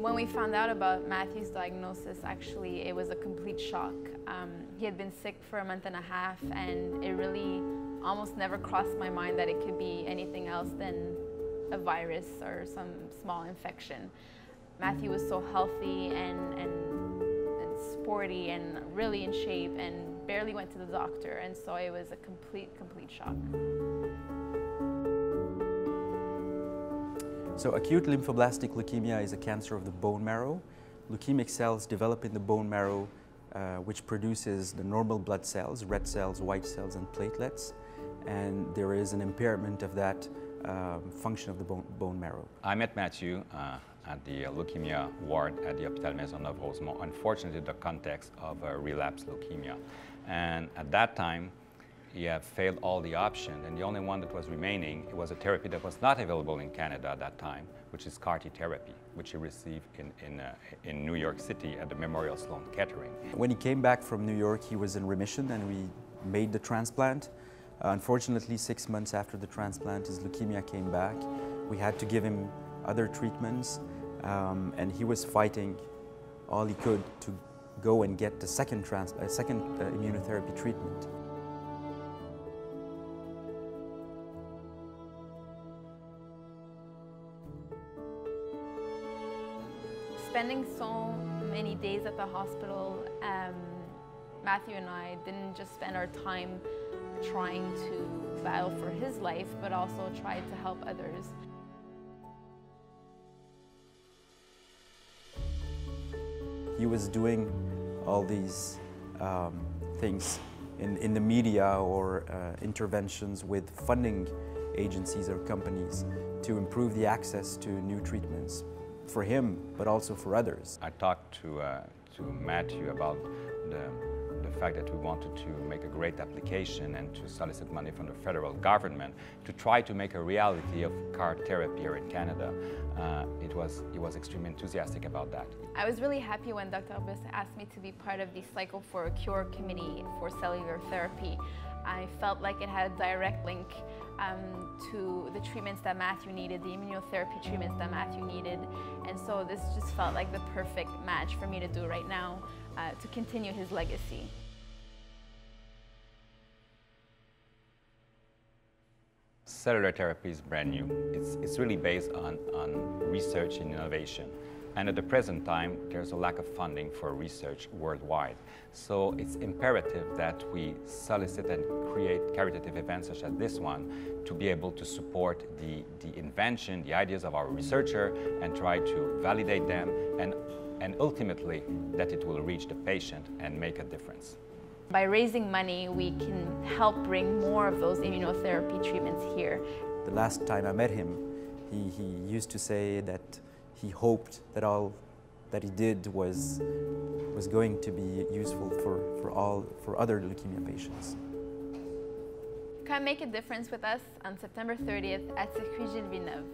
When we found out about Matthew's diagnosis, actually, it was a complete shock. He had been sick for a month and a half, and it really almost never crossed my mind that it could be anything else than a virus or some small infection. Matthew was so healthy and sporty and really in shape and barely went to the doctor, and so it was a complete shock. So acute lymphoblastic leukemia is a cancer of the bone marrow. Leukemic cells develop in the bone marrow, which produces the normal blood cells, red cells, white cells, and platelets. And there is an impairment of that function of the bone marrow. I met Matthew at the leukemia ward at the Hôpital Maisonneuve-Rosemont, unfortunately in the context of relapsed leukemia. And at that time, he had failed all the options, and the only one that was remaining, it was a therapy that was not available in Canada at that time, which is CAR T therapy, which he received in New York City at the Memorial Sloan Kettering. When he came back from New York, he was in remission, and we made the transplant. Unfortunately, 6 months after the transplant, his leukemia came back. We had to give him other treatments, and he was fighting all he could to go and get the second immunotherapy treatment. Spending so many days at the hospital, Matthew and I didn't just spend our time trying to battle for his life, but also tried to help others. He was doing all these things in the media or interventions with funding agencies or companies to improve the access to new treatments for him, but also for others. I talked to Matthew about the fact that we wanted to make a great application and to solicit money from the federal government to try to make a reality of CAR therapy here in Canada. He was extremely enthusiastic about that. I was really happy when Dr. Auguste asked me to be part of the Cycle for a Cure committee for cellular therapy. I felt like it had a direct link to the treatments that Matthew needed, the immunotherapy treatments that Matthew needed, and so this just felt like the perfect match for me to do right now to continue his legacy. Cellular therapy is brand new. It's really based on research and innovation. And at the present time, there's a lack of funding for research worldwide. So it's imperative that we solicit and create caritative events such as this one to be able to support the invention, the ideas of our researcher, and try to validate them, and ultimately that it will reach the patient and make a difference. By raising money, we can help bring more of those immunotherapy treatments here. The last time I met him, he used to say that he hoped that all that he did was going to be useful for other leukemia patients. Come make a difference with us on September 30th at Circuit Gilles Villeneuve.